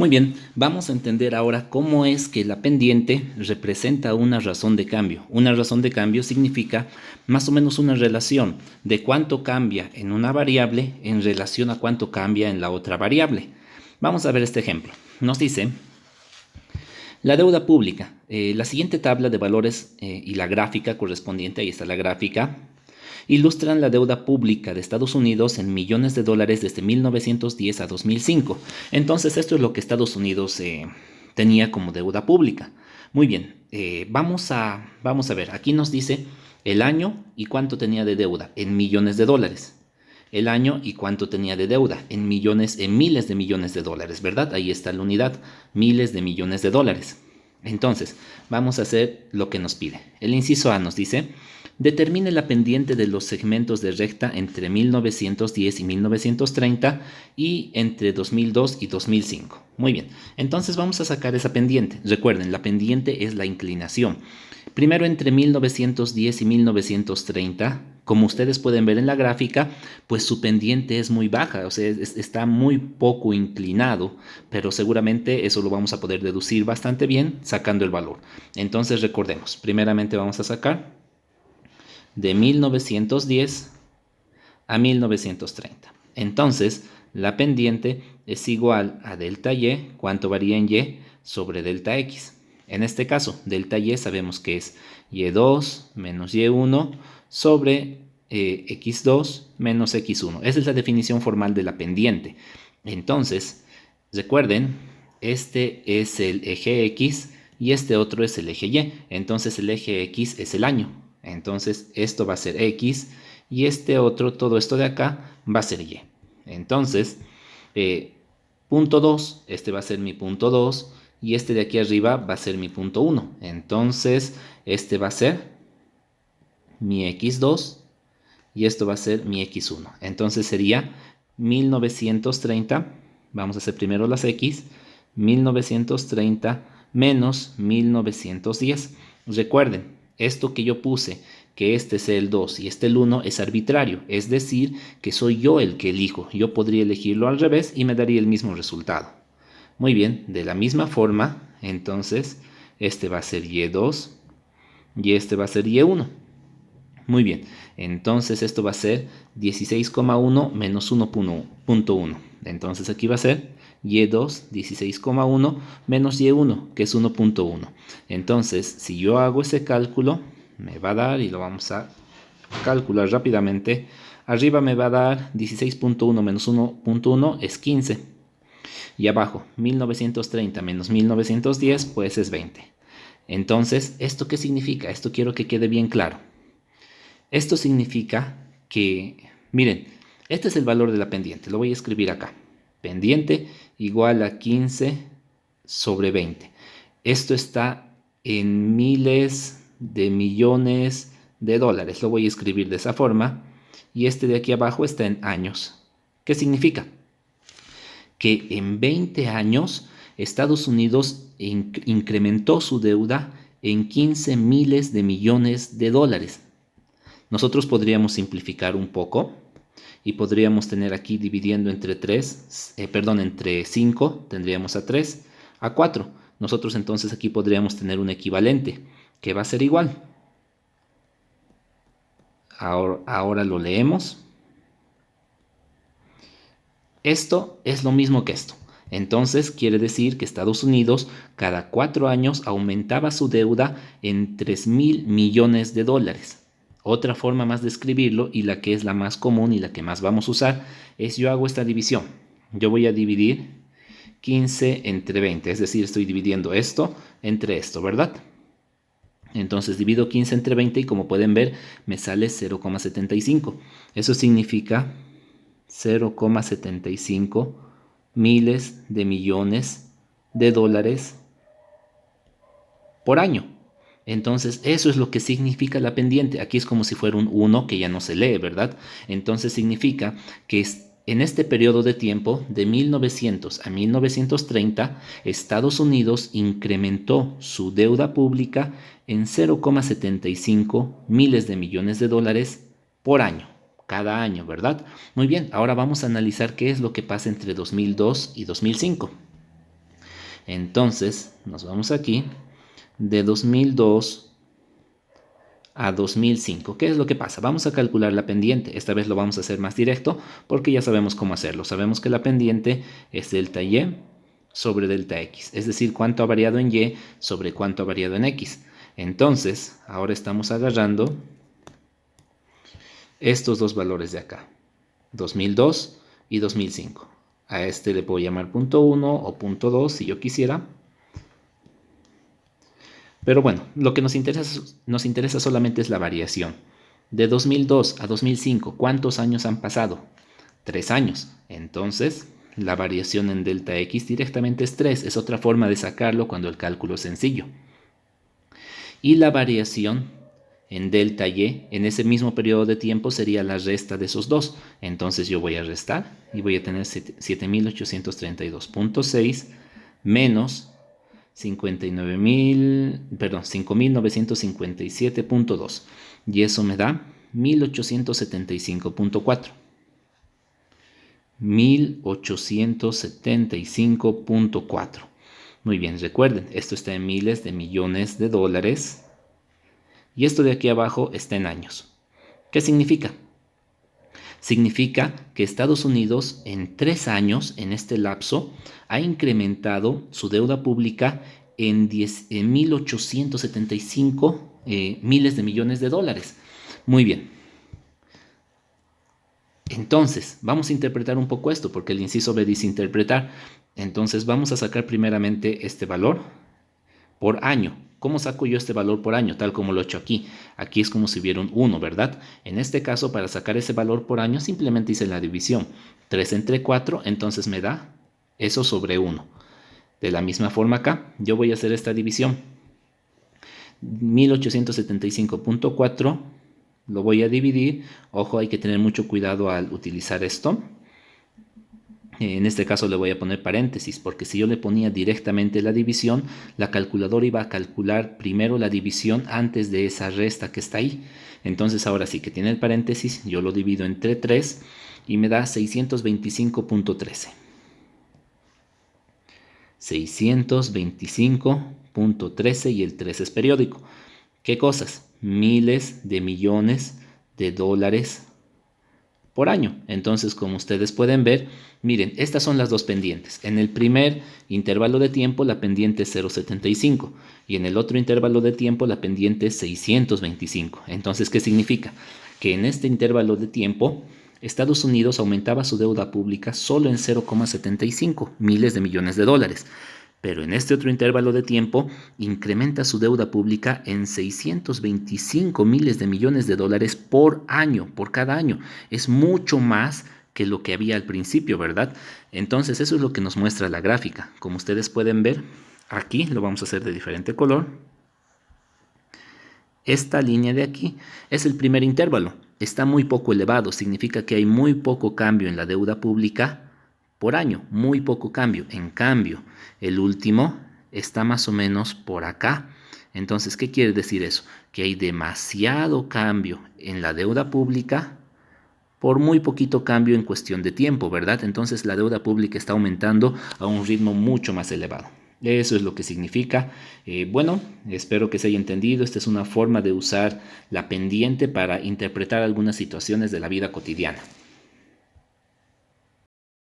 Muy bien, vamos a entender ahora cómo es que la pendiente representa una razón de cambio. Una razón de cambio significa más o menos una relación de cuánto cambia en una variable en relación a cuánto cambia en la otra variable. Vamos a ver este ejemplo. Nos dice la deuda pública. La siguiente tabla de valores y la gráfica correspondiente, ahí está la gráfica, ilustran la deuda pública de Estados Unidos en millones de dólares desde 1910 a 2005. Entonces, esto es lo que Estados Unidos tenía como deuda pública. Muy bien, vamos a ver, aquí nos dice el año y cuánto tenía de deuda en millones de dólares. El año y cuánto tenía de deuda en millones, en miles de millones de dólares, ¿verdad? Ahí está la unidad, miles de millones de dólares. Entonces, vamos a hacer lo que nos pide. El inciso A nos dice, determine la pendiente de los segmentos de recta entre 1910 y 1930 y entre 2002 y 2005. Muy bien, entonces vamos a sacar esa pendiente. Recuerden, la pendiente es la inclinación. Primero entre 1910 y 1930, como ustedes pueden ver en la gráfica, pues su pendiente es muy baja, o sea, está muy poco inclinado, pero seguramente eso lo vamos a poder deducir bastante bien sacando el valor. Entonces recordemos, primeramente vamos a sacar de 1910 a 1930. Entonces, la pendiente es igual a delta y, ¿cuánto varía en y? Sobre delta x. En este caso, delta y sabemos que es y2 menos y1 sobre x2 menos x1. Esa es la definición formal de la pendiente. Entonces, recuerden, este es el eje x y este otro es el eje y. Entonces, el eje x es el año. Entonces, esto va a ser x y este otro, todo esto de acá, va a ser y. Entonces, punto 2, este va a ser mi punto 2 y este de aquí arriba va a ser mi punto 1. Entonces, este va a ser mi x2 y esto va a ser mi x1. Entonces sería 1930, vamos a hacer primero las x, 1930 menos 1910. Recuerden, esto que yo puse, que este es el 2 y este el 1, es arbitrario, es decir, que soy yo el que elijo. Yo podría elegirlo al revés y me daría el mismo resultado. Muy bien, de la misma forma, entonces, este va a ser y2 y este va a ser y1. Muy bien, entonces esto va a ser 16,1 menos 1.1. Entonces aquí va a ser y2, 16,1 menos y1, que es 1.1. Entonces, si yo hago ese cálculo, me va a dar, y lo vamos a calcular rápidamente, arriba me va a dar 16.1 menos 1.1 es 15. Y abajo, 1930 menos 1910, pues es 20. Entonces, ¿esto qué significa? Esto quiero que quede bien claro. Esto significa que, miren, este es el valor de la pendiente. Lo voy a escribir acá. Pendiente igual a 15 sobre 20. Esto está en miles de millones de dólares. Lo voy a escribir de esa forma. Y este de aquí abajo está en años. ¿Qué significa? Que en 20 años Estados Unidos incrementó su deuda en 15 miles de millones de dólares. Nosotros podríamos simplificar un poco y podríamos tener aquí dividiendo entre entre 5, tendríamos a 3, a 4. Nosotros entonces aquí podríamos tener un equivalente que va a ser igual. Ahora lo leemos. Esto es lo mismo que esto. Entonces quiere decir que Estados Unidos cada 4 años aumentaba su deuda en 3.000 millones de dólares. Otra forma más de escribirlo, y la que es la más común y la que más vamos a usar, es yo hago esta división. Yo voy a dividir 15 entre 20, es decir, estoy dividiendo esto entre esto, ¿verdad? Entonces divido 15 entre 20 y como pueden ver me sale 0,75. Eso significa 0,75 miles de millones de dólares por año. Entonces, eso es lo que significa la pendiente. Aquí es como si fuera un 1 que ya no se lee, ¿verdad? Entonces significa que en este periodo de tiempo, de 1900 a 1930, Estados Unidos incrementó su deuda pública en 0,75 miles de millones de dólares por año, cada año, ¿verdad? Muy bien, ahora vamos a analizar qué es lo que pasa entre 2002 y 2005. Entonces, nos vamos aquí, de 2002 a 2005. ¿Qué es lo que pasa? Vamos a calcular la pendiente. Esta vez lo vamos a hacer más directo porque ya sabemos cómo hacerlo. Sabemos que la pendiente es delta Y sobre delta X, es decir, cuánto ha variado en Y sobre cuánto ha variado en X. Entonces, ahora estamos agarrando estos dos valores de acá, 2002 y 2005. A este le puedo llamar punto 1 o punto 2 si yo quisiera. Pero bueno, lo que nos interesa solamente es la variación. De 2002 a 2005, ¿cuántos años han pasado? 3 años. Entonces, la variación en delta X directamente es 3. Es otra forma de sacarlo cuando el cálculo es sencillo. Y la variación en delta Y en ese mismo periodo de tiempo sería la resta de esos dos. Entonces yo voy a restar y voy a tener 7.832.6 menos 5.957.2 y eso me da 1.875.4. 1.875.4. Muy bien, recuerden, esto está en miles de millones de dólares y esto de aquí abajo está en años. ¿Qué significa? Significa que Estados Unidos en 3 años, en este lapso, ha incrementado su deuda pública en 1.875 miles de millones de dólares. Muy bien. Entonces, vamos a interpretar un poco esto, porque el inciso B dice interpretar. Entonces, vamos a sacar primeramente este valor por año. ¿Cómo saco yo este valor por año? Tal como lo he hecho aquí. Aquí es como si hubiera un 1, ¿verdad? En este caso, para sacar ese valor por año, simplemente hice la división. 3 entre 4, entonces me da eso sobre 1. De la misma forma acá, yo voy a hacer esta división. 1875.4 lo voy a dividir. Ojo, hay que tener mucho cuidado al utilizar esto. En este caso le voy a poner paréntesis, porque si yo le ponía directamente la división, la calculadora iba a calcular primero la división antes de esa resta que está ahí. Entonces ahora sí que tiene el paréntesis, yo lo divido entre 3 y me da 625.13. 625.13 y el 3 es periódico. ¿Qué cosas? Miles de millones de dólares por año. Entonces, como ustedes pueden ver, miren, estas son las dos pendientes. En el primer intervalo de tiempo la pendiente es 0,75 y en el otro intervalo de tiempo la pendiente es 625. Entonces, ¿qué significa? Que en este intervalo de tiempo Estados Unidos aumentaba su deuda pública solo en 0,75 miles de millones de dólares. Pero en este otro intervalo de tiempo incrementa su deuda pública en 625 miles de millones de dólares por año, por cada año. Es mucho más que lo que había al principio, ¿verdad? Entonces eso es lo que nos muestra la gráfica. Como ustedes pueden ver, aquí lo vamos a hacer de diferente color. Esta línea de aquí es el primer intervalo. Está muy poco elevado, significa que hay muy poco cambio en la deuda pública por año, muy poco cambio. En cambio, el último está más o menos por acá. Entonces, ¿qué quiere decir eso? Que hay demasiado cambio en la deuda pública por muy poquito cambio en cuestión de tiempo, ¿verdad? Entonces la deuda pública está aumentando a un ritmo mucho más elevado. Eso es lo que significa. Bueno, espero que se haya entendido. Esta es una forma de usar la pendiente para interpretar algunas situaciones de la vida cotidiana.